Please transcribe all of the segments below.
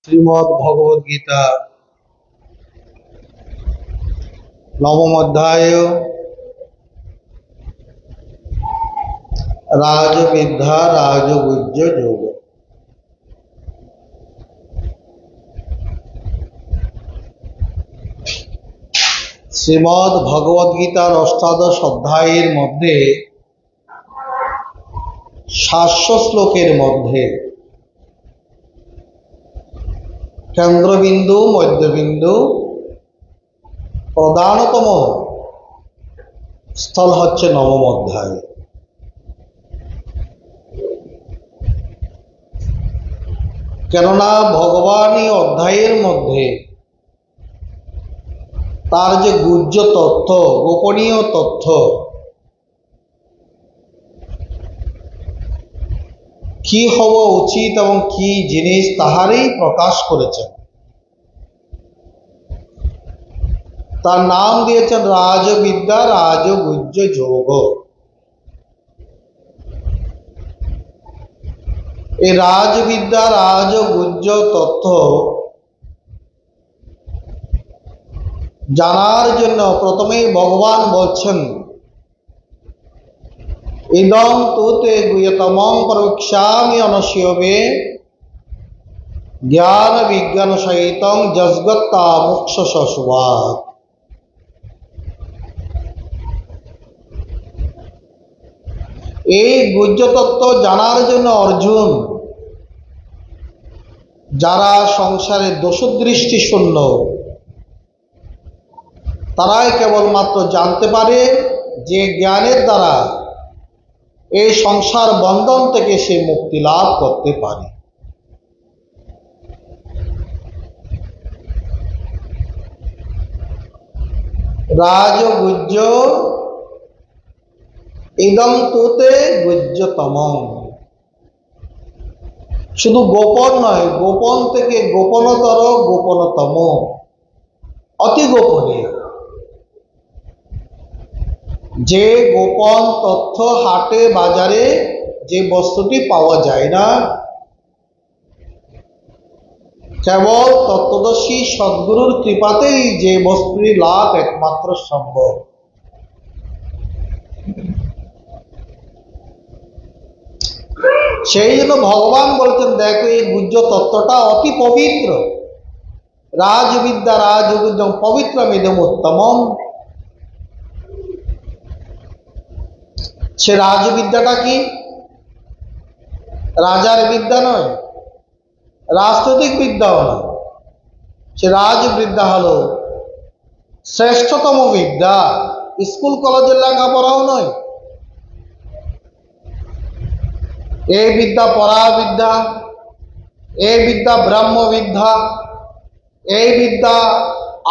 শ্রীমদ্ ভগবদ গীতা নবম অধ্যায় রাজবিদ্যা রাজগুহ্য যোগ। শ্রীমদ্ ভগবদ গীতার অষ্টাদশ অধ্যায়ের মধ্যে 700 শ্লোকের মধ্যে কেন্দ্রবিন্দু মধ্যবিন্দু প্রধানতম স্থল হচ্ছে নবম অধ্যায়। কেননা ভগবান এই অধ্যায়ের মধ্যে তার যে গুহ্য তথ্য, গোপনীয় তথ্য, কি হওয়া উচিত এবং কি জিনিস তাহারই প্রকাশ করেছেন। তার নাম দিয়েছেন রাজবিদ্যা রাজগুহ্য যোগ। এই রাজবিদ্যা রাজগুহ্য তথ্য জানার জন্য প্রথমেই ভগবান বলছেন, ইদং তুতে গুহ্যতমং প্রবক্ষ্যামি অনশ্যবে জ্ঞান বিজ্ঞান সহিতং যস্গত্তা মোক্ষ শশুভাৎ। এই গুহ্য তত্ত্ব জানার জন্য অর্জুন, যারা সংসারে দোষদৃষ্টি শূন্য, তারাই কেবলমাত্র জানতে পারে যে জ্ঞানের দ্বারা এই সংসার বন্ধন থেকে সে মুক্তি লাভ করতে পারে। রাজগুহ্য ইদং তুতে গুহ্যতমং, শুধু গোপন নয়, গোপন থেকে গোপনতর, গোপনতম, অতি গোপনীয়। যে গোপন তথ্য হাটে বাজারে যে বস্তুটি পাওয়া যায় না, কেবল তত্ত্বদর্শী সদ্গুরুর কৃপাতেই যে বস্তুটি লাভ একমাত্র সম্ভব। সেই জন্য ভগবান বলছেন, দেখো এই গুহ্য তত্ত্বটা অতি পবিত্র। রাজবিদ্যা রাজগুহ্য পবিত্রমিদম উত্তমম। সে রাজবিদ্যাটা কি? রাজার বিদ্যা নয়, রাজনৈতিক বিদ্যাও নয়। সে রাজবিদ্যা হলো শ্রেষ্ঠতম বিদ্যা। স্কুল কলেজের লেখাপড়াও নয়। এই বিদ্যা পরাবিদ্যা, এই বিদ্যা ব্রহ্মবিদ্যা, এই বিদ্যা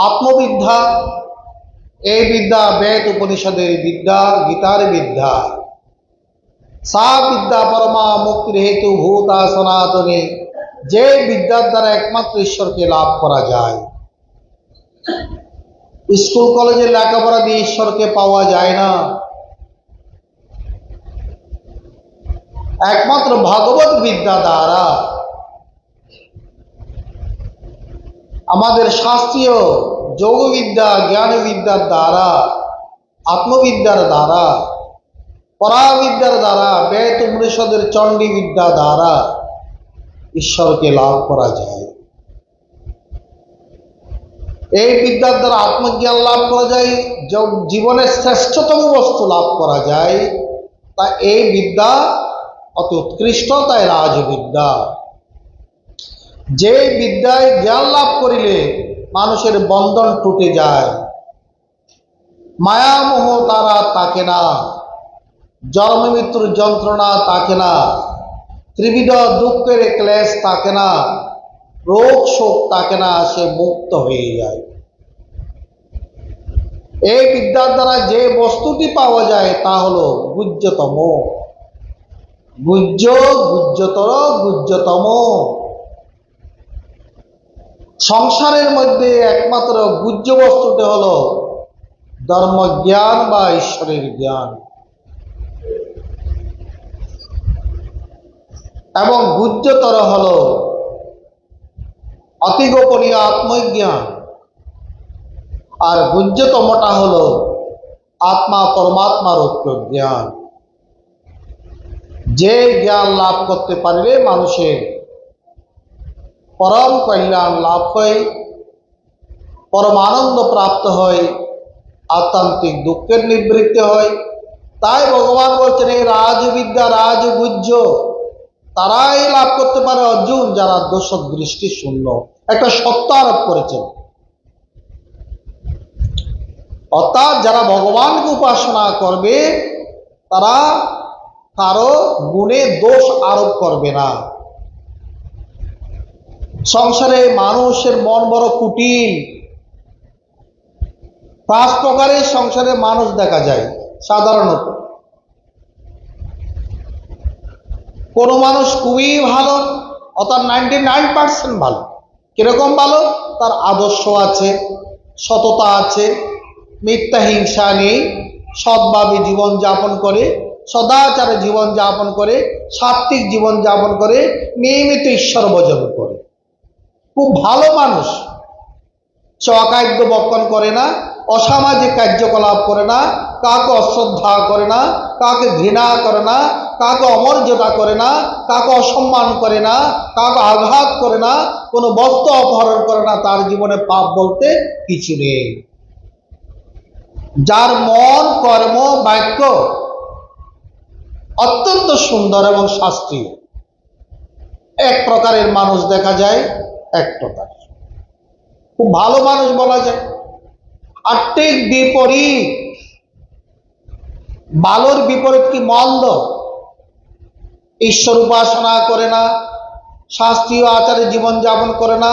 আত্মবিদ্যা, এই বিদ্যা বেদ উপনিষদের বিদ্যা, গীতার বিদ্যা। সা বিদ্যা পরমা মুক্তির হেতু ভূতা সনাতনী। যে বিদ্যার দ্বারা একমাত্র ঈশ্বরকে লাভ করা যায়। স্কুল কলেজের লেখাপড়া দিয়ে ঈশ্বরকে পাওয়া যায় না। একমাত্র ভগবত বিদ্যা দ্বারা, আমাদের শাস্ত্রীয় যোগবিদ্যা জ্ঞান বিদ্যার দ্বারা, আত্মবিদ্যার দ্বারা, পরাবিদ্যার দ্বারা, বেদ উপনিষদের চণ্ডী বিদ্যা দ্বারা ঈশ্বরকে লাভ করা যায়। এই বিদ্যার দ্বারা আত্মজ্ঞান লাভ করা যায়, জীবনের শ্রেষ্ঠতম বস্তু লাভ করা যায়। তা এই বিদ্যা অতি উৎকৃষ্ট, তাই রাজবিদ্যা। যে বিদ্যায় জ্ঞান লাভ করিলে মানুষের বন্ধন টুটে যায়, মায়ামোহ তারা থাকে না, জন্ম মৃত্যুর যন্ত্রণা থাকে না, ত্রিবিধ দুঃখের ক্লেশ থাকে না, রোগ শোক থাকে না, সে মুক্ত হয়ে যায়। এই বিদ্যার দ্বারা যে বস্তুটি পাওয়া যায় তা হলো গুহ্যতম, গুহ্য, গুহ্যতর, গুহ্যতম। সংসারের মধ্যে একমাত্র গুহ্য বস্তুটি হলো ধর্মজ্ঞান বা ঈশ্বরের জ্ঞান। এবং গুহ্যতর হলো অতি গোপনীয় আত্মজ্ঞান, আর গুহ্যতমটা হলো আত্মা পরমাত্মার ঐক্য জ্ঞান। যে জ্ঞান লাভ করতে পারলে মানুষের পরম কল্যাণ লাভ হয়, পরমানন্দ প্রাপ্ত হয়, আত্মান্তিক দুঃখের নিবৃত্তি হয়। তাই ভগবান বলছেন এই রাজবিদ্যা রাজগুহ্য তারাই লাভ করতে পারে অর্জুন, যারা দোষদৃষ্টি শূন্য। একটা সত্য আরোপ করেছেন, অর্থাৎ যারা ভগবানকে উপাসনা করবে তারা কারো গুণে দোষ আরোপ করবে না। সংসারে মানুষের মন বড় কুটিল। 5 প্রকারের সংসারে মানুষ দেখা যায় সাধারণত। কোন মানুষ খুবই ভালো, অর্থাৎ 99% ভালো। কিরকম ভালো? তার আদর্শ আছে, সততা আছে, মিথ্যা হিংসা নেই, সৎভাবে জীবন যাপন করে, সদাচারে জীবন যাপন করে, সাত্ত্বিক জীবন যাপন করে, নিয়মিত ঈশ্বর ভজন করে। খুব ভালো মানুষ। সে অকার্য বক্ষণ করে না, অসামাজিক কার্যকলাপ করে না, কাউকে অশ্রদ্ধা করে না, কাউকে ঘৃণা করে না, কাউকে অমর্যাদা করে না, কাউকে অসম্মান করে না, কাউকে আঘাত করে না, কোনো বস্তু অপহরণ করে না। তার জীবনে পাপ বলতে কিছু নেই। যার মন, কর্ম, বাক্য অত্যন্ত সুন্দর এবং শাস্ত্রীয়, এক প্রকারের মানুষ দেখা যায়। এক প্রকার খুব ভালো মানুষ বলা যায়। আর ঠিক বিপরীত, ভালোর বিপরীত কি? মন্দ। ঈশ্বর উপাসনা করে না, শাস্ত্রীয় আচারে জীবন যাপন করে না,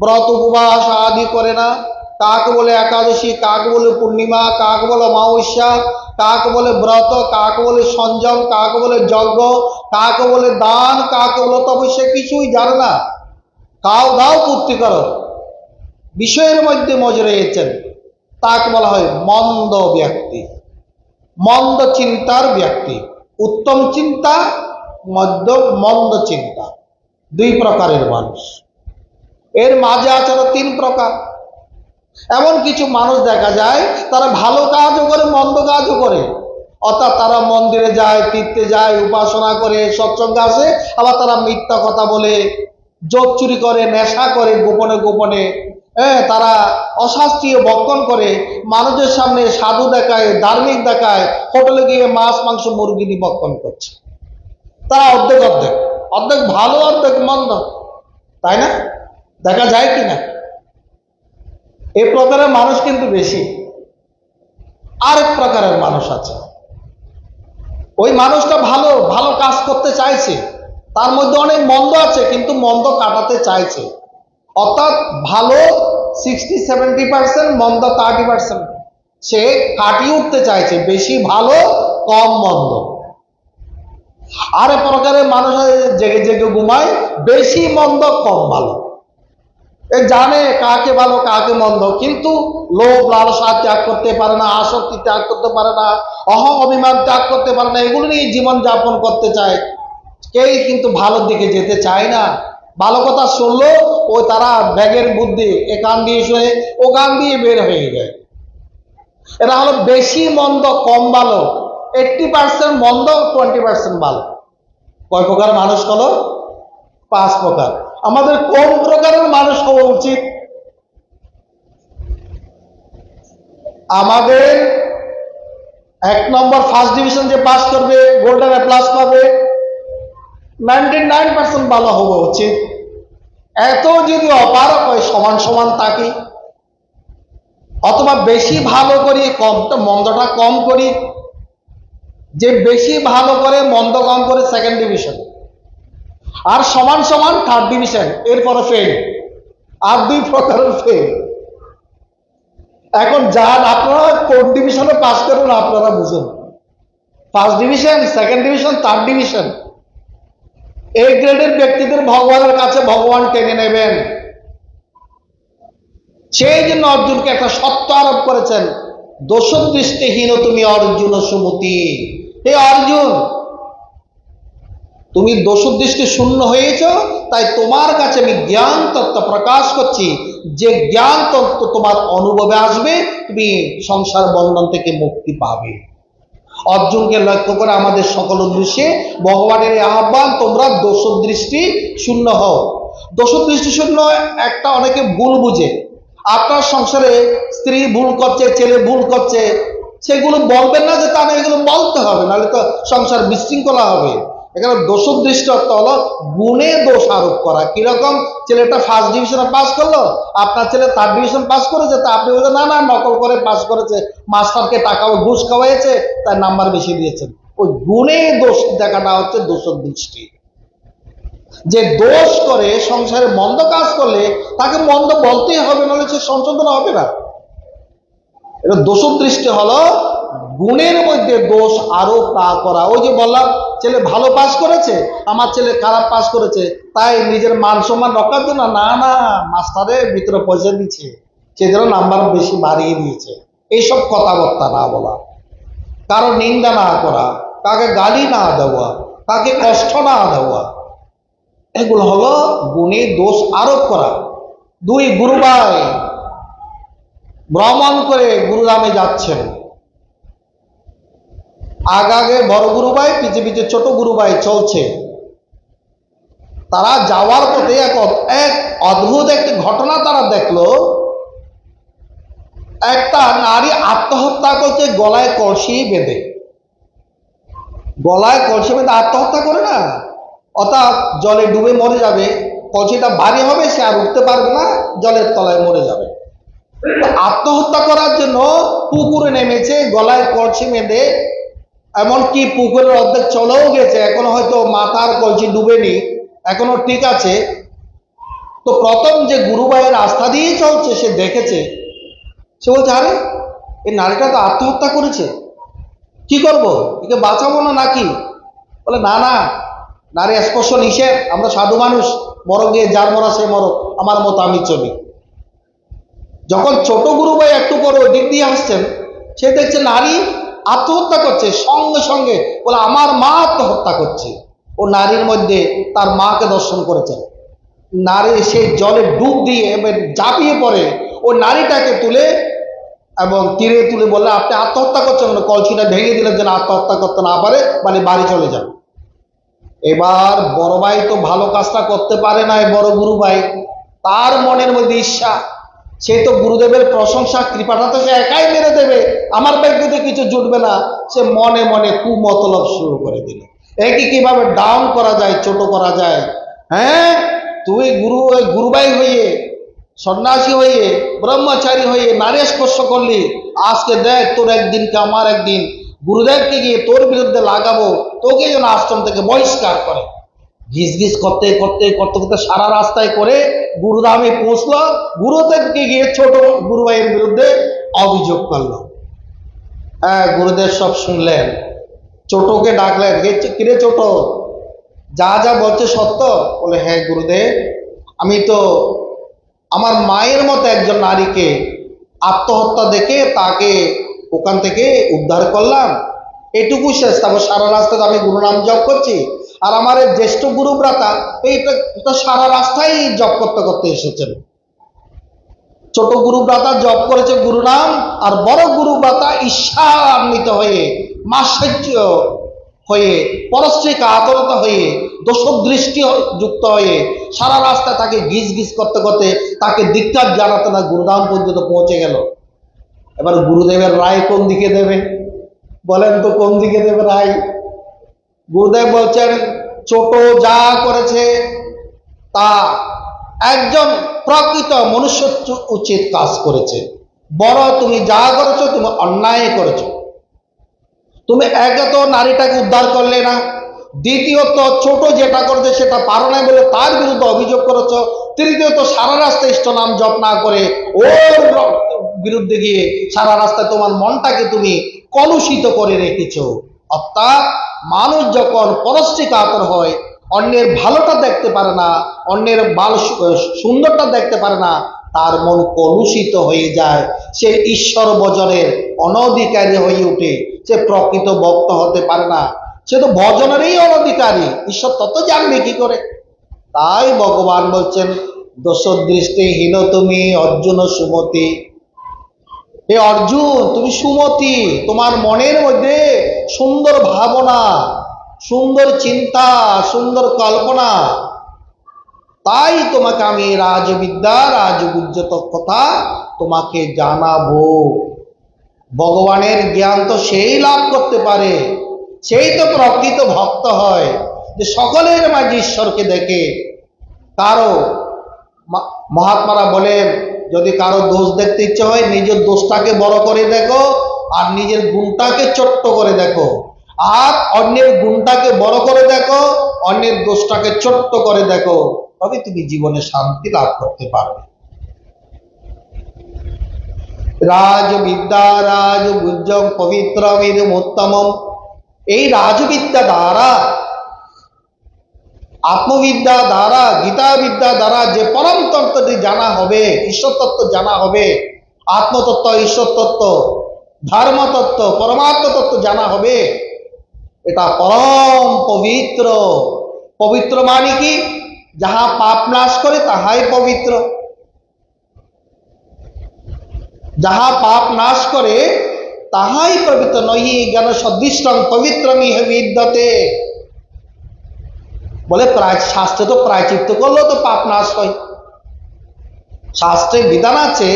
ব্রত উপবাস আদি করে না। কাকে বলে একাদশী, কাকে বলে পূর্ণিমা, কাকে বলে অমাবস্যা, কাকে বলে ব্রত, কাকে বলে সংযম, কাকে বলে যজ্ঞ, কাকে বলে দান, কাকে বলে তপস্যা, কিছুই জানে না। কাউ দাও পূর্তি করো, বিষয়ের মধ্যে মজে রয়েছেন, তাকে বলা হয় মন্দ ব্যক্তি, মন্দ চিন্তার ব্যক্তি। উত্তম চিন্তা, মন্দ চিন্তা, 2 প্রকারের মানুষ। এর মাঝে আছে 3 প্রকার। এমন কিছু মানুষ দেখা যায় তারা ভালো কাজও করে, মন্দ কাজও করে। অর্থাৎ তারা মন্দিরে যায়, তীর্থে যায়, উপাসনা করে, সৎসঙ্গে আসে, আবার তারা মিথ্যা কথা বলে, জোর চুরি করে, নেশা করে, গোপনে গোপনে তারা অশাস্ত্রীয় ভক্ষণ করে, মানুষের সামনে সাধু দেখায়, ধার্মিক দেখায়, হোটেলে গিয়ে মাছ মাংস মুরগি দিয়ে ভক্ষণ করছে। তারা অর্ধেক অর্ধেক, অর্ধেক ভালো অর্ধেক মন্দ, তাই না? দেখা যায় কিনা? এই প্রকারের মানুষ কিন্তু বেশি। আরেক প্রকারের মানুষ আছে, ওই মানুষটা ভালো ভালো কাজ করতে চাইছে, তার মধ্যে অনেক মন্দ আছে, কিন্তু মন্দ কাটাতে চাইছে। অর্থাৎ ভালো 60-70%, মন্দ 30%। সে কাটিয়ে উঠতে চাইছে, বেশি ভালো কম মন্দ। আর এক প্রকারের মানুষ জেগে জেগে ঘুমায়, বেশি মন্দ কম ভালো। এ জানে কাকে ভালো কাকে মন্দ, কিন্তু লোভ লালসা ত্যাগ করতে পারে না, আসক্তি ত্যাগ করতে পারে না, অহং অভিমান ত্যাগ করতে পারে না। এগুলো নিয়ে জীবন যাপন করতে চায়। কেউ কিন্তু ভালোর দিকে যেতে চায় না। ভালো কথা শুনলো ও তারা ব্যাগের বুদ্ধি এ কান দিয়ে শুনে ও কান দিয়ে বের হয়ে যায়। এটা হলো বেশি মন্দ কম ভালো। 80% মন্দ, 20% ভালো। কয় প্রকার মানুষ হলো? 5 প্রকার। আমাদের কোন প্রকারের মানুষ হওয়া উচিত? আমাদের 1 নম্বর ফার্স্ট ডিভিশন যে পাস করবে, গোল্ডেন এ প্লাস পাবে, 99% ভালো হওয়া উচিত। এত যদি অপারক হয় সমান সমান থাকি, অথবা বেশি ভালো করি, কমটা মন্দটা কম করি। যে বেশি ভালো করে মন্দ কম করে 2nd ডিভিশন, আর সমান সমান 3rd ডিভিশন, এরপরে ফেল। আর 2 প্রকারের ফেল। এখন যান আপনারা কোন ডিভিশনে পাস করুন আপনারা বুঝুন। First division, 2nd division, 3rd division, এই গ্রেডের ব্যক্তিদের ভগবানের কাছে ভগবান টেনে নেবেন। সেই জন্য অর্জুনকে একটা সত্য আরোপ করেছেন, দোষদৃষ্টিহীন তুমি অর্জুন সুমতি। হে অর্জুন, তুমি দোষদৃষ্টি শূন্য হয়েছ, তাই তোমার কাছে আমি জ্ঞান তত্ত্ব প্রকাশ করছি। যে জ্ঞান তত্ত্ব তোমার অনুভবে আসবে, তুমি সংসার বন্ধন থেকে মুক্তি পাবে। অর্জুনকে লক্ষ্য করে আমাদের সকল উদ্দেশ্যে ভগবানের আহ্বান, তোমরা দোষদৃষ্টি শূন্য হও। দোষদৃষ্টি শূন্য একটা অনেকে ভুল বুঝে। আপনার সংসারে স্ত্রী ভুল করছে, ছেলে ভুল করছে, সেগুলো বলবেন না যে তা না, এগুলো বলতে হবে, নাহলে তো সংসার বিশৃঙ্খলা হবে। এখানে দোষদৃষ্টি অর্থ হলো গুণে দোষ আরোপ করা। কিরকম? ছেলেটা ফার্স্ট ডিভিশনে পাস করলো, আপনার ছেলে থার্ড ডিভিশন পাস করেছে, তা আপনি বলছেন না না নকল করে পাস করেছে, মাস্টারকে টাকা ঘুষ খাওয়াইছে, তার নাম্বার বেশি দিয়েছেন। ওই গুণে দোষ দেখাটা হচ্ছে দোষদৃষ্টি। যে দোষ করে সংসারে মন্দ কাজ করলে তাকে মন্দ বলতেই হবে, নাহলে সে সংশোধন হবে না। এটা দোষদৃষ্টি হলো গুণের মধ্যে দোষ আরোপ না করা। ওই যে বললাম, ছেলে ভালো পাস করেছে, আমার ছেলে খারাপ পাস করেছে, তাই নিজের মান সম্মান রক্ষার জন্য না না মাস্টারের ভিতরে পয়সা দিচ্ছে, সে যেন নাম্বার বেশি বাড়িয়ে দিয়েছে, এইসব কথাবার্তা না বলা, কারো নিন্দা না করা, কাকে গালি না দেওয়া, কাকে কষ্ট না দেওয়া, এগুলো হলো গুণে দোষ আরোপ করা। দুই, গুরুভাই ভ্রমণ করে গুরুধামে যাচ্ছেন, আগে বড় গুরু ভাই, পিছে পিছে ছোট গুরু ভাই চলছে। তারা যাওয়ার পথে এক অদ্ভুত একটি ঘটনা তারা দেখলো। একটা নারী আত্মহত্যা করছে গলায় কলসি বেঁধে। গলায় কলসি বেঁধে আত্মহত্যা করে না, অর্থাৎ জলে ডুবে মরে যাবে, কলসিটা ভারী হবে, সে আর উঠতে পারবে না, জলের তলায় মরে যাবে। আত্মহত্যা করার জন্য পুকুরে নেমেছে গলায় কলসি বেঁধে, এমনকি পুকুরের অর্ধেক চলেও গেছে, এখনো হয়তো মাথার কলসি ডুবেনি, এখনো ঠিক আছে। তো প্রথম যে গুরু ভাইয়ের আস্থা দিয়ে চলছে, সে দেখেছে, সে বলছে আরে এই নারীটা তো আত্মহত্যা করেছে, কি করব, একে বাঁচাবো না নাকি? বলে না না, নারী স্পর্শ নিষেধ, আমরা সাধু মানুষ, মরো গিয়ে যার মরা সে মরো, আমার মতো আমি চলি। যখন ছোট গুরু ভাই একটু পরে ওই দিক দিয়ে আসছেন, সে দেখছে নারী আত্মহত্যা করছে, সঙ্গে সঙ্গে বলে আমার মা আত্মহত্যা করছে। ও নারীর মধ্যে তার মাকে দর্শন করেছেন। নারী সেই জলে ডুব দিয়ে এবার ঝাঁপিয়ে পড়ে ও নারীটাকে তুলে এবং তীরে তুলে বললে আপনি আত্মহত্যা করছেন, কলসিটা ভেঙে দিলেন যেন আত্মহত্যা করতে না পারে, মানে বাড়ি চলে যান। এবার বড় ভাই তো ভালো কাজটা করতে পারে না, বড় গুরু ভাই, তার মনের মধ্যে ঈর্ষা, সে তো গুরুদেবের প্রশংসা কৃপাটা তো সে একাই মেরে দেবে, আমার ব্যক্তিতে কিছু জুটবে না। সে মনে মনে কুমতলব শুরু করে দিল। একে কিভাবে ডাউন করা যায়, ছোট করা যায়। হ্যাঁ, তুই গুরুভাই হয়ে, সন্ন্যাসী হয়ে, ব্রহ্মচারী হয়ে নারী স্পর্শ করলি, আজকে দেখ তোর একদিনকে আমার একদিন, গুরুদেবকে গিয়ে তোর বিরুদ্ধে লাগাবো, তোকে যেন আশ্রম থেকে বহিষ্কার করে। ঘিস ঘিস করতে করতে করতে করতে সারা রাস্তায় করে গুরুধামে পৌঁছলো। গুরুদেবকে গিয়ে ছোট গুরু ভাইয়ের বিরুদ্ধে অভিযোগ করলো। হ্যাঁ, গুরুদেব সব শুনলেন, ছোটকে ডাকলেন, কিরে ছোট, যা যা বলছে সত্য? বলে হ্যাঁ গুরুদেব, আমি তো আমার মায়ের মতো একজন নারীকে আত্মহত্যা দেখে তাকে ওখান থেকে উদ্ধার করলাম, এটুকু শেষ। তারপর সারা রাস্তায় আমি গুরু নাম জপ করছি, আর আমার জ্যেষ্ঠ গুরু ভ্রাতা এইটা সারা রাস্তায় জপ করতে করতে এসেছেন। ছোট গুরু ভ্রাতা জপ করেছে গুরু নাম, আর বড় গুরু ভ্রাতা ঈর্ষান্বিত হয়ে, মাৎসর্য হয়ে, পরশ্রী কাতরত হয়ে, দোষদৃষ্টি যুক্ত হয়ে সারা রাস্তায় তাকে গিজ গিজ করতে করতে তাকে ধিক্কার জানাতে না গুরুধাম পর্যন্ত পৌঁছে গেল। এবার গুরুদেবের রায় কোন দিকে দেবে বলেন তো, কোন দিকে দেবে রায়? গুরুদেব বলছেন ছোট যা করেছে তা একজন প্রকৃত মনুষ্য উচিত কাজ করেছে, বড় তুমি যা করেছো তুমি অন্যায় করেছো। তুমি একে তো নারীটাকে উদ্ধার করলে না, দ্বিতীয়ত ছোট যেটা করেছে সেটা পারো না বলে তার বিরুদ্ধে অভিযোগ করেছো, তৃতীয়ত সারা রাস্তায় ইষ্ট নাম জপ না করে ওর বিরুদ্ধে গিয়ে সারা রাস্তায় তোমার মনটাকে তুমি কলুষিত করে রেখেছো। অর্থাৎ মানুষ যখন পরশ্রী কাতর হয়, অন্যের ভালোটা দেখতে পারে না, অন্যের সুন্দরটা দেখতে পারে না, তার মন কলুষিত হয়ে যায়, সে ঈশ্বর ভজনের অনধিকারী হয়ে ওঠে, সে প্রকৃত ভক্ত হতে পারে না। সে তো ভজনেরই অনধিকারী, ঈশ্বর তত জানবে কি করে? তাই ভগবান বলছেন, দোষদৃষ্টিহীন তুমি অর্জুন সুমতি। হে অর্জুন, তুমি সুমতি, তোমার মনের মধ্যে সুন্দর ভাবনা, সুন্দর চিন্তা, সুন্দর কল্পনা, তাই তোমাকে আমি রাজবিদ্যা রাজগুজ্জত কথা তোমাকে জানাবো। ভগবানের জ্ঞান তো সেই লাভ করতে পারে, সেই তো প্রকৃত ভক্ত হয়, যে সকলের মাঝে ঈশ্বরকে দেখে। কারো মহাত্মারা বলেন, যদি কারো দোষ দেখতে ইচ্ছে হয়, নিজের দোষটাকে বড় করে দেখো, আর নিজের গুণটাকে ছোট্ট করে দেখো, আর অন্যের গুণটাকে বড় করে দেখো, অন্যের দোষটাকে ছোট্ট করে দেখো, তবে তুমি জীবনে শান্তি লাভ করতে পারবে। রাজবিদ্যা রাজগুজ্জং পবিত্রমিদম উত্তমম। এই রাজবিদ্যা দ্বারা, আত্মবিদ্যা দ্বারা, গীতা বিদ্যা দ্বারা যে পরম তত্ত্বটি জানা হবে, ঈশ্বর তত্ত্ব জানা হবে, আত্মতত্ত্ব, ঈশ্বর তত্ত্ব, ধর্মতত্ত্ব, পরমাত্ম তত্ত্ব জানা হবে, এটা পরম পবিত্র। পবিত্র মানে কি? যাহা পাপ নাশ করে তাহাই পবিত্র। যাহা পাপ নাশ করে তাহাই পবিত্র। নহি জ্ঞান সদৃষ্টং পবিত্রমিহ বিদ্যতে। বলে শাস্ত্রে তো প্রায়চিত্ত করলেও তো পাপ নাশ হয়। শাস্ত্রে বিধান আছে,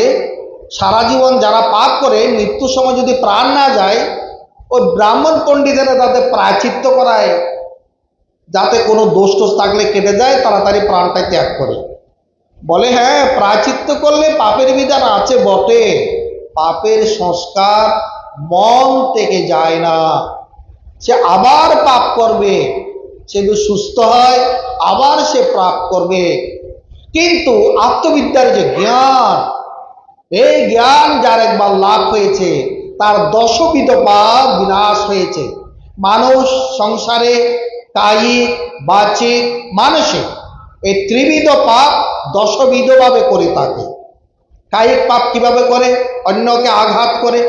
সারা জীবন যারা পাপ করে মৃত্যুর সময় যদি প্রাণ না যায়, ওই ব্রাহ্মণ পণ্ডিতেরা তাদের প্রায়চিত্ত করায়, যাতে কোনো দোষ টোষ থাকলে কেটে যায়, তাড়াতাড়ি প্রাণটাই ত্যাগ করে। বলে হ্যাঁ, প্রায়চিত্ত করলে পাপের বিধান আছে বটে, পাপের সংস্কার মন থেকে যায় না, সে আবার পাপ করবে। সে যদি সুস্থ হয় আবার সে পাপ করবে। কিন্তু আত্মবিদ্যার যে জ্ঞান, এই জ্ঞান যার একবার লাভ হয়েছে, তার দশবিধ পাপ বিনাশ হয়েছে। মানুষ সংসারে কায়িক, বাচিক, মানসিক এই ত্রিবিধ পাপ দশবিধভাবে করে থাকে। কায়িক পাপ কিভাবে করে? অন্যকে আঘাত করে,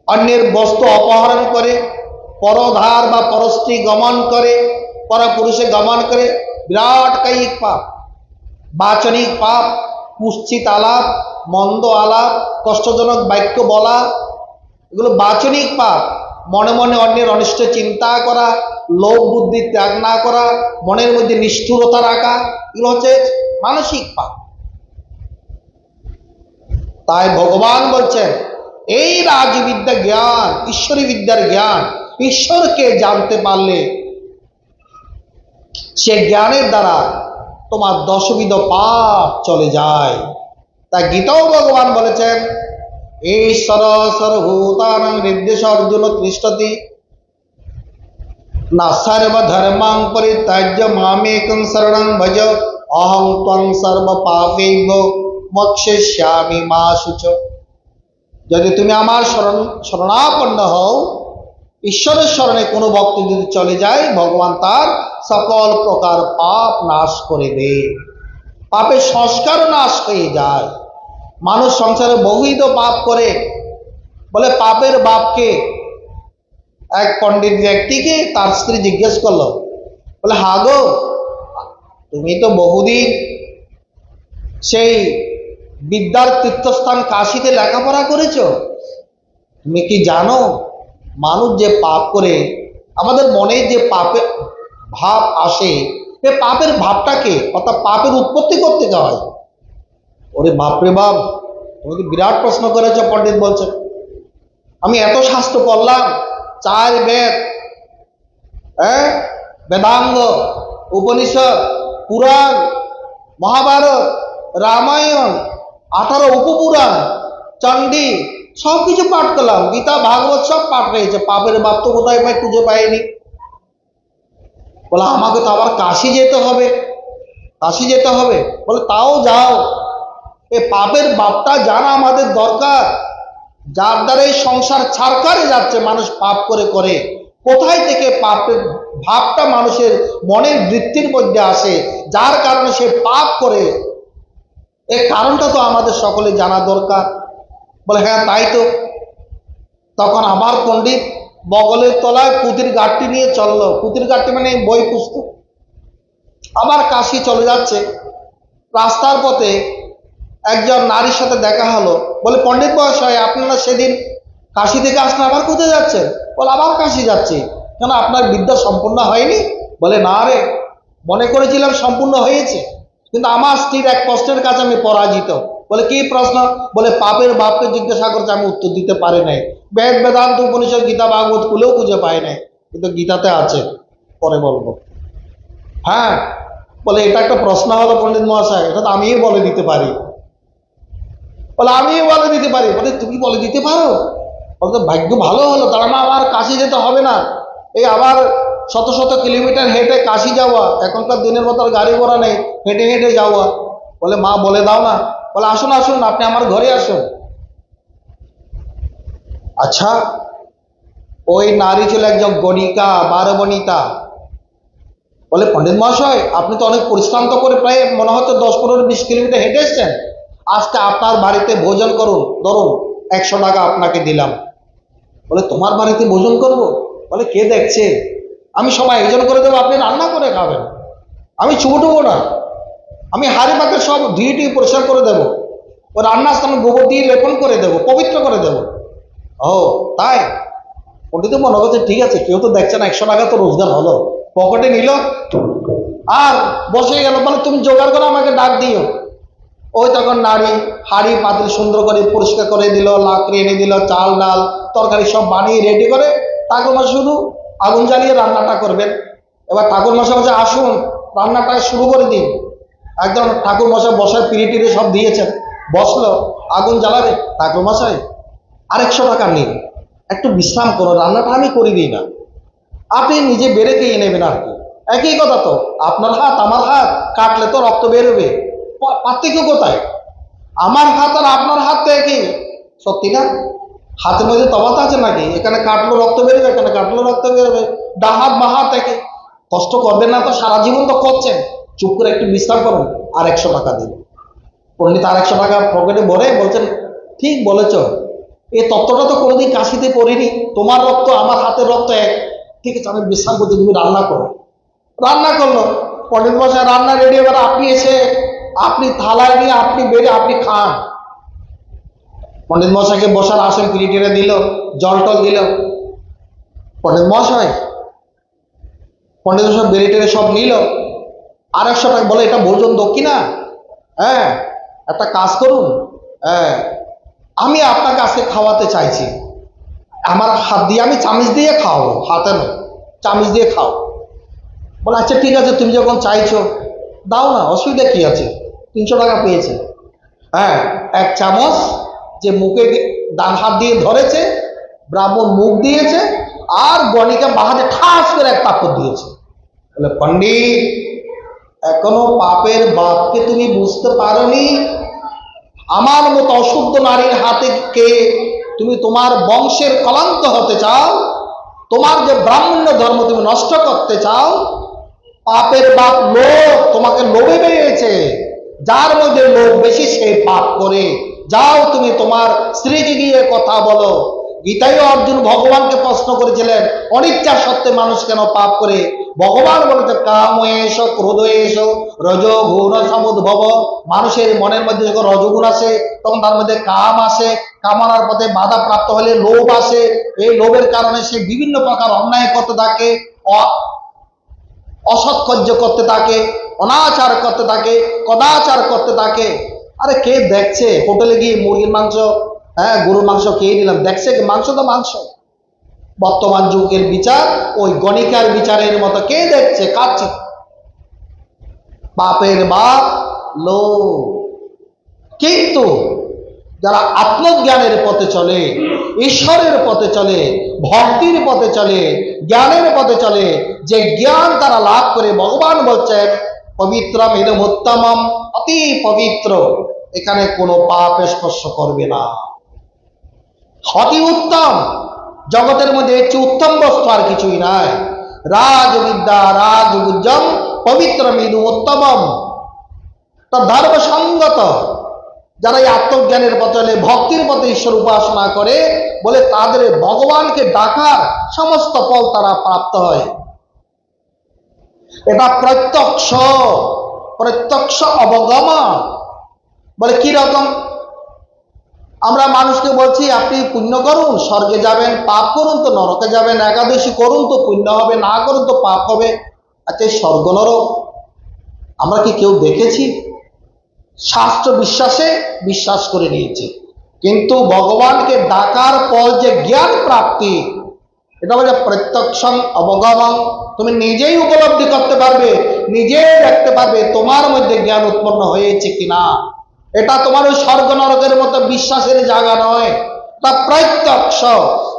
অন্যের বস্তু অপহরণ করে, পরধার বা পরস্ত্রী গমন করে, পরপুরুষে গমন করে, বিরাট কায়িক পাপ। বাচনিক পাপ, কুৎসিত আলাপ, মন্দ আলাপ, কষ্টজনক বাক্য বলা, এগুলো বাচনিক পাপ। মনে মনে অন্যের অনিষ্ট চিন্তা করা, লোভ বুদ্ধি ত্যাগ না করা, মনের মধ্যে নিষ্ঠুরতা রাখা, এগুলো হচ্ছে মানসিক পাপ। তাই ভগবান বলছেন, এই রাজবিদ্যা জ্ঞান, ঈশ্বরী বিদ্যার জ্ঞান, ঈশ্বরকে জানতে পারলে সে জ্ঞানের দ্বারা তোমার দশবিধ পাপ চলে যায়। তাই গীতাও ভগবান বলেছেন, ঈশ্বর সর্বভূতানাং নির্দেশ অর্জুন তিষ্ঠতি না সর্বধর্মাং পরিত্যাজ্য মামেকং শরণং ভজ অহং ত্বং সর্ব পাপেভ্যো মোক্ষয়িষ্যামি মা শুচো। যদি তুমি আমার শরণাপন্ন হও, ঈশ্বরের শরণে কোনো ভক্ত যদি চলে যায়, ভগবান তার সকল প্রকার পাপ নাশ করে দেয়, পাপের সংস্কারও নাশ হয়ে যায়। মানুষ সংসারে বহুবিধ পাপ করে। বলে পাপের বাপকে, এক পণ্ডিত ব্যক্তিকে তার স্ত্রী জিজ্ঞেস করলো, বলে হা গো, তুমি তো বহুদিন সেই বিদ্যার তীর্থস্থান কাশীতে লেখাপড়া করেছো, তুমি কি জানো মানুষ যে পাপ করে, আমাদের মনে যে পাপের ভাব আসে, এই পাপের ভাবটাকে, অর্থাৎ পাপের উৎপত্তি করতে হয়। ওরে বাপরে বাপ, তুমি কি বিরাট প্রশ্ন করেছো। পণ্ডিত বলছে, আমি এত শাস্ত্র পড়লাম, 4 বেদ, বেদাঙ্গ, উপনিষদ, পুরাণ, মহাভারত, রামায়ণ, 18 উপপুরাণ, চণ্ডী, সবকিছু পাঠ করলাম, গীতা ভাগবত সব পাঠ হয়েছে, পাপের বাপ তো কোথায় পাই খুঁজে পাইনি। বলে আমাকে তো আবার কাশী যেতে হবে, কাশী যেতে হবে। বলে তাও যাও, এই পাপের বাপটা জানা আমাদের দরকার, যার দ্বারা এই সংসার ছাড়খাড়ে যাচ্ছে। মানুষ পাপ করে করে কোথায় থেকে পাপের ভাবটা মানুষের মনের বৃত্তির মধ্যে আসে, যার কারণে সে পাপ করে, এই কারণটা তো আমাদের সকলে জানা দরকার। বলে হ্যাঁ তাই তো। তখন আবার পণ্ডিত বগলের তলায় পুঁতির গাঁটটি নিয়ে চললো। পুঁতির গাঁটটি মানে বই পুস্তক। আবার কাশি চলে যাচ্ছে, রাস্তার পথে একজন নারীর সাথে দেখা হলো। বলে, পণ্ডিত মহাশয়, আপনারা সেদিন কাশি থেকে আসলে আবার কোথায় যাচ্ছেন? বলে, আবার কাশি যাচ্ছি। কেন, আপনার বিদ্যা সম্পূর্ণ হয়নি? বলে, না রে, মনে করেছিলাম সম্পূর্ণ হয়েছে, কিন্তু আমার স্ত্রীর এক প্রশ্নের কাছে আমি পরাজিত। বলে, কি প্রশ্ন? বলে, পাপের বাপকে জিজ্ঞাসা করছে, আমি উত্তর দিতে পারি নাই। বেদ বেদান্ত উপনিষদ গীতা ভাগবত খুলেও খুঁজে পাই নাই, কিন্তু গীতাতে আছে, পরে বলবো। হ্যাঁ, বলে, এটা একটা প্রশ্ন হলো পণ্ডিত মহাশয়, এটা তো আমিই বলে দিতে পারি। বলে, আমিও বলে দিতে পারি। বলে, তুমি বলে দিতে পারো? বলতো, ভাগ্য ভালো হলো, তার না আমার কাশি যেতে হবে না। এই আবার শত শত কিলোমিটার হেঁটে কাশি যাওয়া, এখনকার দিনের মতো আর গাড়ি ঘোড়া নেই, হেঁটে হেঁটে যাওয়া। বলে, মা বলে দাও না। বলে, আসুন আসুন, আপনি আমার ঘরে আসুন। আচ্ছা, ওই নারী ছিল একজন গণিকা, 12 বনিতা। বলে, পণ্ডিত মহাশয়, আপনি তো অনেক পরিশ্রান্ত করে প্রায় মনে হচ্ছে 10-15-20 কিলোমিটার হেঁটে এসছেন, আজকে আপনার বাড়িতে ভোজন করুন, ধরুন 100 টাকা আপনাকে দিলাম। বলে, তোমার বাড়িতে ভোজন করব? বলে, কে দেখছে, আমি সবাই আয়োজন করে দেবো, আপনি রান্না করে খাবেন, আমি ছুটবো না, আমি হাড়ি পাতে সব ধুয়ে পরিষ্কার করে দেবো, ও রান্নার স্থানে গোবর দিয়ে লেপন করে দেবো, পবিত্র করে দেবো। ও তাই? পণ্ডিত মনে করছে, ঠিক আছে, কেউ তো দেখছে না, 100 টাকা তো রোজগার হলো, পকেটে নিল আর বসে গেল। বলে, তুমি জোগাড় করে আমাকে ডাক দিও। ওই তখন নারী হাড়ি পাতিল সুন্দর করে পরিষ্কার করে দিল, লাকড়ি এনে দিল, চাল ডাল তরকারি সব বানিয়ে রেডি করে ঠাকুর মশাই শুধু আগুন জ্বালিয়ে রান্নাটা করবেন। এবার ঠাকুর মশাই বলছে, আসুন রান্নাটা শুরু করে দিন। একদম ঠাকুর মশাই বসার পিড়ি টিড়ি সব দিয়েছেন, বসলো, আগুন জ্বালাবে। ঠাকুর মশাই, আর 100 টাকা নিন, একটু বিশ্রাম করো, রান্নাটা আমি করে দিই না, আপনি নিজে বেড়ে খেয়ে নেবেন আর কি, একই কথা তো, আপনার হাত আমার হাত কাটলে তো রক্ত বেরোবে, পার্থক্য কোথায়? আমার হাত আর আপনার হাত তো একই, সত্যি না? হাতের মধ্যে তফাৎ আছে নাকি? এখানে কাটলো রক্ত বেরোবে, এখানে কাটলো রক্ত বেরোবে, ডাহাত বা হাত একই। কষ্ট করবেন না তো, সারা জীবন তো করছেন, চুপ করে একটু বিশ্রাম করুন, আর 100 টাকা দিন। পণ্ডিত আর 100 টাকা পকেটে ভরে বলছেন, ঠিক বলেছ, এই তত্ত্বটা তো কোনোদিন কাশিতে পড়িনি, তোমার রক্ত আমার হাতের রক্ত এক, ঠিক আছে আমি বিশ্রাম করছি, তুমি রান্না করো। রান্না করলো, পণ্ডিত মশাই রান্না রেডি। এবার আপনি এসে আপনি থালায় নিয়ে আপনি বেড়ে আপনি খান। পণ্ডিত মশাইকে বসার আসন পিড়ি টেনে দিল, জল টল দিল। পণ্ডিত মশাই বেড়ে টেনে সব নিল, আর 100 টাকা। বলে, এটা ভোজন দক্ষিণা। হ্যাঁ, একটা কাজ করুন, হ্যাঁ, আমি আপনাকে আজকে খাওয়াতে চাইছি, আমার হাত দিয়ে, আমি চামচ দিয়ে খাওয়াবো, হাতে নয়, চামচ দিয়ে খাও। বলে, আচ্ছা ঠিক আছে, তুমি যখন চাইছো দাও না, অসুবিধা কি আছে, 300 টাকা পেয়েছে। হ্যাঁ, এক চামচ যে মুখে ডান হাত দিয়ে ধরেছে, ব্রাহ্মণ মুখ দিয়েছে, আর গণিকা বাহাতে ঠাস করে এক তাপ্পর দিয়েছে। বলে, পণ্ডিত, এখনো পাপের বাপকে তুমি বুঝতে পারোনি? আমার মতো অশুদ্ধ নারীর হাতে কে তুমি তোমার বংশের কলঙ্ক হতে চাও? তোমার যে ব্রাহ্মণ্য ধর্ম তুমি নষ্ট করতে চাও? পাপের বাপ লোভ, তোমাকে লোভে বেরিয়েছে, যার মধ্যে লোভ বেশি সে পাপ করে। যাও তুমি তোমার স্ত্রীকে গিয়ে কথা বলো। গীতায় অর্জুন ভগবানকে প্রশ্ন করেছিলেন, অনিচ্ছা সত্ত্বে মানুষ কেন পাপ করে? ভগবান বলেছে, কাম এসো ক্রোধ এসো রজগুণ সমুদ্ভব। মানুষের মনের মধ্যে যখন রজগুণ আসে তখন তার মধ্যে কাম আসে, কামনার পথে বাধা প্রাপ্ত হলে লোভ আসে, এই লোভের কারণে সে বিভিন্ন প্রকার অন্যায় করতে থাকে, অসৎকার্য করতে থাকে, অনাচার করতে থাকে, কদাচার করতে থাকে। আরে কে দেখছে? হোটেলে গিয়ে মুরগির মাংস, হ্যাঁ গরুর মাংস খেয়ে নিলাম, দেখছে মাংস তো মাংস। বর্তমান যুগের বিচার ওই গণিকার বিচারের মতো কে দেখছে? খাচ্ছে। পাপের বাপ লোভ। কিন্তু যারা আত্মজ্ঞানের পথে চলে, ঈশ্বরের পথে চলে, ভক্তির পথে চলে, জ্ঞানের পথে চলে, যে জ্ঞান তারা লাভ করে, ভগবান বলছেন পবিত্রম ইদম উত্তমম, অতি পবিত্র, এখানে কোনো পাপ স্পর্শ করবে না, অতি উত্তম। জগতের মধ্যে একটি উত্তম বস্তু আর কিছুই নাই। রাজবিদ্যা রাজগুজ্জম পবিত্রম ইদম উত্তমম, তা ধর্মসঙ্গত। যারা এই আত্মজ্ঞানের বদলে ভক্তির পথে ঈশ্বর উপাসনা করে, বলে তাদের ভগবানকে ডাকার সমস্ত ফল তারা প্রাপ্ত হয়। এটা প্রত্যক্ষ প্রত্যক্ষ অবগমন। বলে কি রকম? আমরা মানুষকে বলছি আপনি পুণ্য করুন স্বর্গে যাবেন, পাপ করুন তো নরকে যাবেন, একাদশী করুন তো পুণ্য হবে, না করুন তো পাপ হবে। আচ্ছা, স্বর্গ নরক আমরা কি কেউ দেখেছি? শাস্ত্র বিশ্বাসে বিশ্বাস করে নিয়েছে, কিন্তু ভগবানকে ডাকার পর যে জ্ঞান প্রাপ্তি, এটা বলে প্রত্যক্ষ অবগমন। তুমি নিজেই উপলব্ধি করতে পারবে, নিজেই দেখতে পারবে তোমার মধ্যে জ্ঞান উৎপন্ন হয়েছে কিনা। এটা তোমার ওই স্বর্গ নরকের মতো বিশ্বাসের জায়গা নয়, তা প্রত্যক্ষ।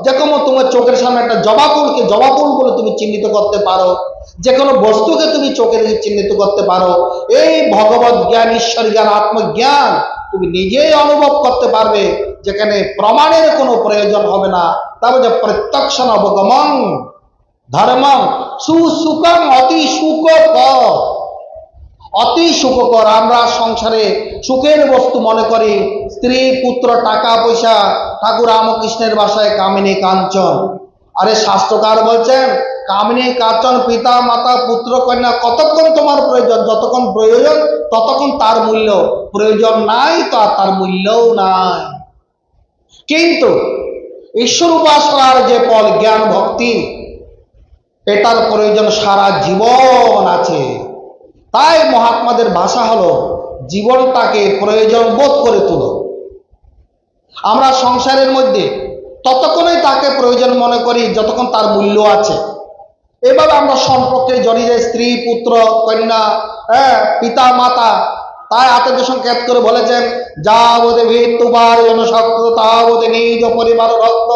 যেরকম তোমার চোখের সামনে একটা জবা ফুলকে জবা ফুল বলে তুমি চিহ্নিত করতে পারো, যে কোনো বস্তুকে তুমি চোখে দেখে চিহ্নিত করতে পারো, এই ভগবত জ্ঞান, ঈশ্বর জ্ঞান, আত্মজ্ঞান তুমি নিজেই অনুভব করতে পারবে, যেখানে প্রমাণের কোনো প্রয়োজন হবে না। তারপরে প্রত্যক্ষ অবগমন ধর্ম সুসুখম অতি সুখকর। অতি সুখকর। আমরা সংসারে সুখের বস্তু মনে করি স্ত্রী, পুত্র, টাকা পয়সা, ঠাকুর রামকৃষ্ণের ভাষায় কামিনী কাঞ্চন। আরে শাস্ত্রকার বলছেন কামিনী কাঞ্চন, পিতা মাতা পুত্র কন্যা কতক্ষণ তোমার প্রয়োজন, যতক্ষণ প্রয়োজন ততক্ষণ তার মূল্য, প্রয়োজন নাই তো আর তার মূল্যও নাই। কিন্তু ঈশ্বর উপাসনার যে ফল জ্ঞান ভক্তি, এটার প্রয়োজন সারা জীবন আছে। তাই মহাত্মাদের ভাষা হলো জীবনটাকে প্রয়োজন বোধ করে তুলো। আমরা সংসারের মধ্যে ততক্ষণই তাকে প্রয়োজন মনে করি যতক্ষণ তার মূল্য আছে। এভাবে আমরা সম্পর্কে জড়িয়ে যাই, স্ত্রী, পুত্র, কন্যা, পিতা মাতা। তাই আত্মীয় সংকেত করে বলেছেন যাবদে ভিত্তুবার জনশক্ত তাবদে নিজ পরিবার রক্ত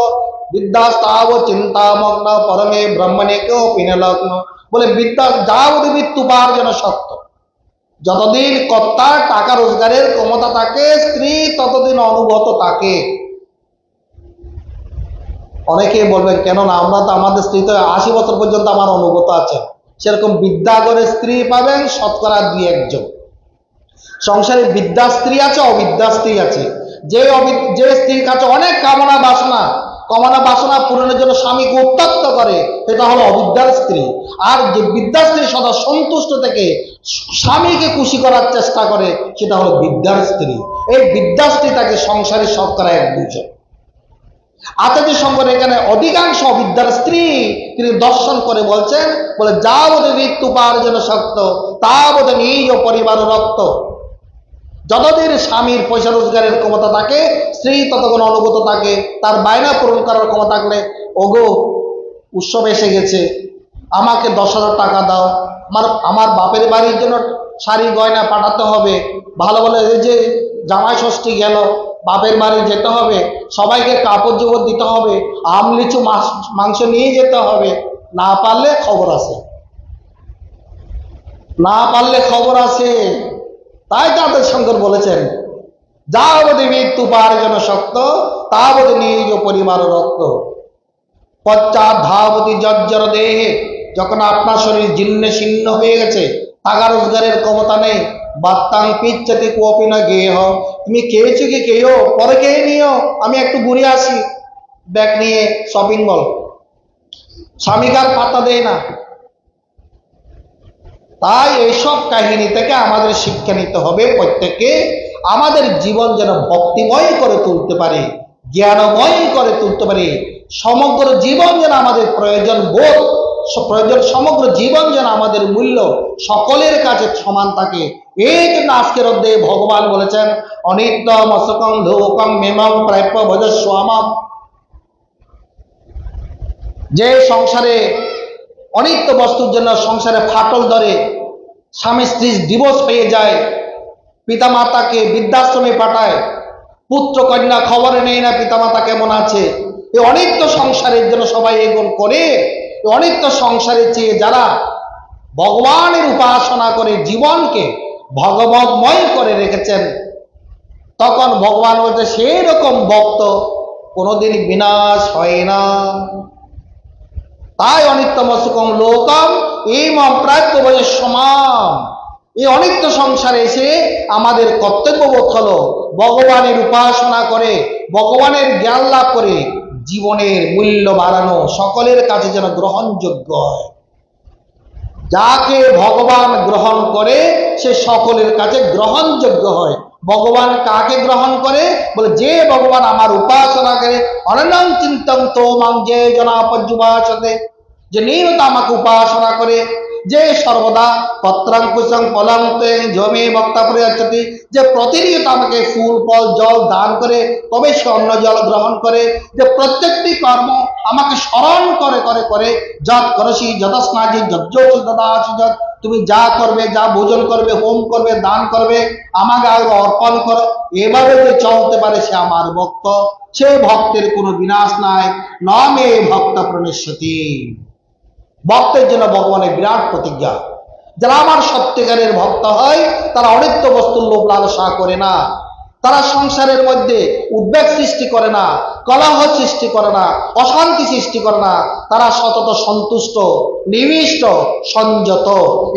বিদ্যাস তাব চিন্তামগ্ন পরমে ব্রহ্মণে কেউ পিনলগ্ন। বলে বিদ্যা যাবদে ভিত্তুবার জনশক্ত, যতদিন কর্তার টাকা রোজগারের ক্ষমতা থাকে, স্ত্রী ততদিন অনুগত থাকে। অনেকে বলবেন কেন না, আমরা তো আমাদের স্ত্রী তো 80 বছর পর্যন্ত আমার অনুগত আছে। সেরকম বিদ্যা করে স্ত্রী পাবেন শতকরা 2-1 জন। সংসারে বিদ্যা স্ত্রী আছে, অবিদ্যা স্ত্রী আছে। যে স্ত্রীর কাছে অনেক কামনা বাসনা পূরণের জন্য স্বামীকে উত্ত্যক্ত করে, সেটা হলো অবিদ্যার স্ত্রী। আর যে বিদ্যা স্ত্রী সদা সন্তুষ্ট থেকে স্বামীকে খুশি করার চেষ্টা করে, সেটা হলো বিদ্যার স্ত্রী। এই বিদ্যা স্ত্রী তাকে সংসারে শতকরা 1-2 জন। আচার্য শঙ্কর এখানে অধিকাংশ অবিদ্যার স্ত্রী তিনি দর্শন করে বলছেন, বলে যাবদে মৃত্যুপার্জন শক্ত তাবদে নিজ পরিবার রক্ত। যতদিন স্বামীর পয়সা রোজগারের ক্ষমতা থাকে, স্ত্রী ততক্ষণ অনুগত থাকে। তার বায়না পূরণ করার ক্ষমতা থাকলে, ওগো উৎসব এসে গেছে, আমাকে 10,000 টাকা দাও, আমার বাপের বাড়ির জন্য শাড়ি গয়না পাঠাতে হবে, ভালো ভালো এই যে জামাই ষষ্ঠী গেল, বাপের বাড়ি যেতে হবে, সবাইকে কাপড় জোপড় দিতে হবে, আম লিচু মাংস নিয়ে যেতে হবে। না পারলে খবর আছে, না পারলে খবর আছে। তাই তাদের শঙ্কর বলেছেন যাবদে মৃত্যুপার্জন শক্ত তাবদে নিজ পরিবার রক্ত। পশ্চাৎ ধাবতি জর্জর দেহে, যখন আপনার শরীর জীর্ণ শীর্ণ হয়ে গেছে, টাকা রোজগারের ক্ষমতা নেই, বাত্তাং পিচ্ছতি কোপি না গেহ, তুমি খেয়েছো কি খেয়েও, পরে খেয়ে নিও, আমি একটু ঘুরে আসি, ব্যাগ নিয়ে শপিং মল। স্বামীকার পাতা দেয় না। তাই এইসব কাহিনী থেকে আমাদের শিক্ষা নিতে হবে, প্রত্যেককে আমাদের জীবন যেন ভক্তিময় করে তুলতে পারে, জ্ঞানময় করে তুলতে পারে। সমগ্র জীবন যেন আমাদের প্রয়োজন বোধ, সমগ্র জীবন যেন আমাদের মূল্য সকলের কাছে সমান থাকে। এই জন্য আজকের অধ্যায়ে ভগবান বলেছেন অনিত্যম অশোকং ধোকং মেমং প্রাপ্য ভজস্বামম। যে সংসারে অনিত্য বস্তুর জন্য সংসারে ফাটল ধরে, স্বামী স্ত্রী ডিভোর্স হয়ে যায়, পিতামাতাকে বৃদ্ধাশ্রমে পাঠায়, পুত্র কন্যা খবরে নেই না পিতামাতা কেমন আছে, এই অনিত্য সংসারের জন্য সবাই এগোন করে। এই অনিত্য সংসারে চেয়ে যারা ভগবানের উপাসনা করে জীবনকে ভগবতময় করে রেখেছেন, তখন ভগবান বলতে সেই রকম ভক্ত কোনোদিন বিনাশ হয় না। তাই অনিত্যম সুখম লোকম ইমম প্রাপ্য সমান, এই অনিত্য সংসারে এসে আমাদের কর্তব্যবোধ হলো ভগবানের উপাসনা করে, ভগবানের জ্ঞান লাভ করে জীবনের মূল্য বাড়ানো, সকলের কাছে যেন গ্রহণযোগ্য হয়। যাকে ভগবান গ্রহণ করে সে সকলের কাছে গ্রহণযোগ্য হয়। ভগবান কাকে গ্রহণ করে? বলে যে ভগবান আমার উপাসনা করে, অনন্যং চিন্তং তোমাং যে জনা পর্যুপাসতে, যে নিয়মিত আমাকে উপাসনা করে, যে সর্বদা পত্রাঙ্কুশং ফলং তে জমে বক্তা পরিচতি, যে প্রতিনিয়ত আমাকে ফুল ফল জল দান করে তবে সে অন্য জল গ্রহণ করে, যে প্রত্যেকটি কর্ম আমাকে স্মরণ করে করে করে যৎ করসি যতস্নাজি যজ্ঞোচি দদাসি যৎ, তুমি যা করবে, যা ভোজন করবে, হোম করবে, দান করবে, আমাকে আগে অর্পণ করো, এভাবে যে চলতে পারে সে আমার ভক্ত। সে ভক্তের কোনো বিনাশ নাই। ন মে ভক্ত প্রণশ্যতি। ভক্তের জন্য ভগবানের বিরাট প্রতিজ্ঞা। যারা আমার সত্যিকারের ভক্ত হয় তারা অনিত্য বস্তুর লোভ লালসা করে না, তারা সংসারের মধ্যে উদ্বেগ সৃষ্টি করে না, কলহ সৃষ্টি করে না, অশান্তি সৃষ্টি করে না, তারা সতত সন্তুষ্ট, নিবিষ্ট, সংযত।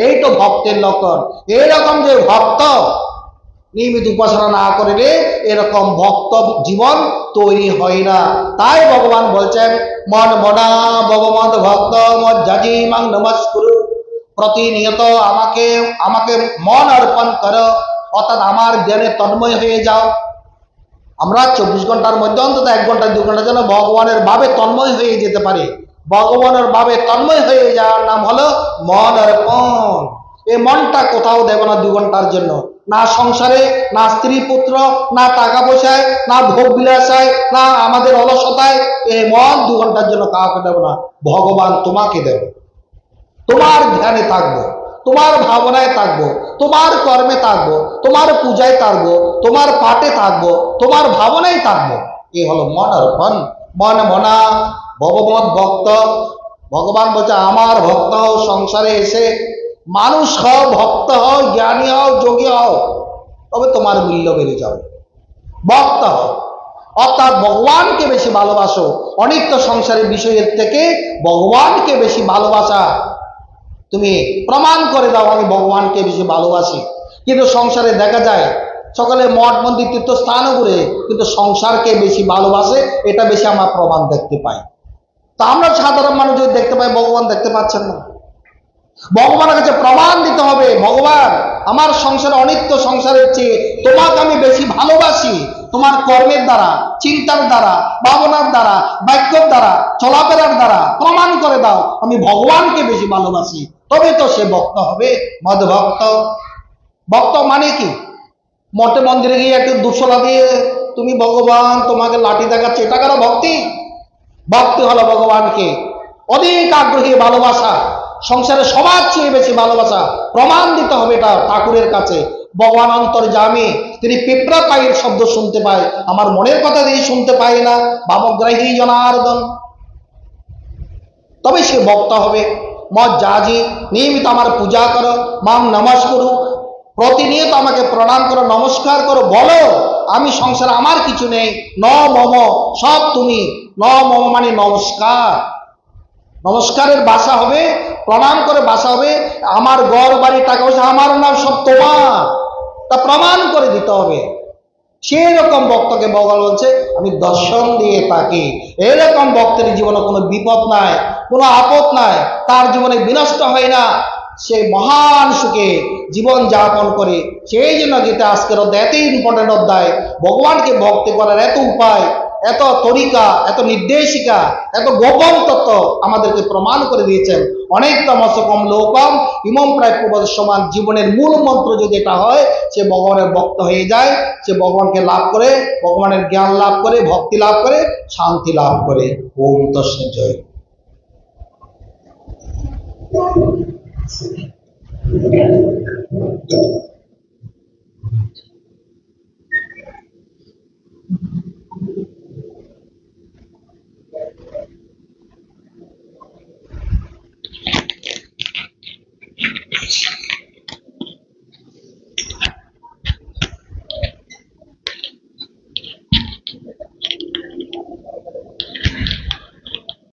এই তো ভক্তের লক্ষণ। এইরকম যে ভক্ত নিয়মিত উপাসনা না করলে এরকম ভক্ত জীবন তৈরি হয় না। তাই ভগবান বলছেন মন মনা ভগবত ভক্ত মজ্জাজি মাং নমস্কুরু, প্রতিনিয়ত আমাকে আমাকে মন অর্পণ করো, অর্থাৎ আমার জ্ঞানে তন্ময় হয়ে যাও। আমরা 24 ঘন্টার মধ্যে অন্তত 1 ঘন্টা 2 ঘন্টা যেন ভগবানের ভাবে তন্ময় হয়ে যেতে পারি। ভগবানের ভাবে তন্ময় হয়ে যাওয়ার নাম হলো মন অর্পণ। এই মনটা কোথাও দেব না 2 ঘন্টার জন্য, না সংসারে, না স্ত্রী পুত্র, না টাকা পয়সায়, না ভোগ বিলাসায়, না আমাদের অলসতায়। এই মন 2 ঘন্টার জন্য কাউকে দেব না, ভগবান তোমাকে দেব। তোমার ধ্যানে থাকবো, তোমার ভাবনায় থাকবো, তোমার কর্মে থাকবো, তোমার পূজায় থাকবো, তোমার পাঠে থাকবো, তোমার ভাবনায় থাকবো। এই হলো মন অর্পণ। মন মনা ভগবত ভক্ত। ভগবান বলছে আমার ভক্ত হও, সংসারে এসে মানুষ হও, ভক্ত হও, জ্ঞানী হও, যোগী হও, তবে তোমার মূল্য বেড়ে যাবে। ভক্ত হও অর্থাৎ ভগবানকে বেশি ভালোবাসো। অনিত্য সংসারের বিষয়ের থেকে ভগবানকে বেশি ভালোবাসা তুমি প্রমাণ করে দাও, আমি ভগবানকে বেশি ভালোবাসি। কিন্তু সংসারে দেখা যায় সকলে মঠ মন্দির তীর্থস্থানও ঘুরে, কিন্তু সংসারকে বেশি ভালোবাসে, এটা বেশি আমরা প্রমাণ দেখতে পাই। তা আমরা সাধারণ মানুষ যদি দেখতে পাই, ভগবান দেখতে পাচ্ছেন না। ভগবানের কাছে প্রমাণ দিতে হবে, ভগবান আমার সংসারে অনিত্য সংসারের চেয়ে তোমাকে আমি বেশি ভালোবাসি। তোমার কর্মের দ্বারা, চিন্তার দ্বারা, ভাবনার দ্বারা, বাক্যের দ্বারা, চলাফেরার দ্বারা প্রমাণ করে দাও আমি ভগবানকে বেশি ভালোবাসি, তবে তো সে ভক্ত হবে। মদ ভক্ত। ভক্ত মানে কি? মঠে মন্দিরে গিয়ে একটু দুশলা দিয়ে তুমি ভগবান তোমাকে লাঠি দেখাচ্ছে, এটা কারো ভক্তি? ভক্তি হলো ভগবানকে অধিক আগ্রহী ভালোবাসা, সংসারে সবার চেয়ে বেশি ভালোবাসা। প্রমাণ দিতে হবে এটা ঠাকুরের কাছে। ভগবান অন্তর্যামী, তিনি পিঁপড়া পায়ের শব্দ শুনতে পায়, আমার মনের কথা দিয়ে শুনতে পায় না। ভাবগ্রাহী জনার্দন, তবে সে ভক্ত হবে। মত জাজি নিয়মিত আমার পূজা করো, মাম নমস্কুরু, প্রতিনিয়ত আমাকে প্রণাম করো, নমস্কার করো, বলো আমি সংসারে আমার কিছু নেই, ন মম সব তুমি। ন মম মানে নমস্কার। নমস্কারের ভাষা হবে, প্রণাম করে ভাষা হবে আমার ঘর বাড়ি টাকা পয়সা আমার নাম সব তোমার, তা প্রমাণ করে দিতে হবে। সেই রকম ভক্তকে ভগবান বলছে আমি দর্শন দিয়ে থাকি। এরকম ভক্তের জীবনে কোনো বিপদ নাই, কোনো আপদ নাই, তার জীবনে বিনষ্ট হয় না, সে মহান সুখে জীবন যাপন করে। সেই জন্য গীতা আজকের অধ্যায় এত ইম্পর্টেন্ট অধ্যায়। ভগবানকে ভক্তি করার এত উপায়, এত তরিকা, এত নির্দেশিকা, এত গোপন তত্ত্ব আমাদেরকে প্রমাণ করে দিয়েছেন। অনেক তমসকম লোকম ইমম প্রায় প্রবাদ সমান। জীবনের মূল মন্ত্র যদি এটা হয়, সে ভগবানের ভক্ত হয়ে যায়, সে ভগবানকে লাভ করে, ভগবানের জ্ঞান লাভ করে, ভক্তি লাভ করে, শান্তি লাভ করে। ওম তৎসৎ জয়।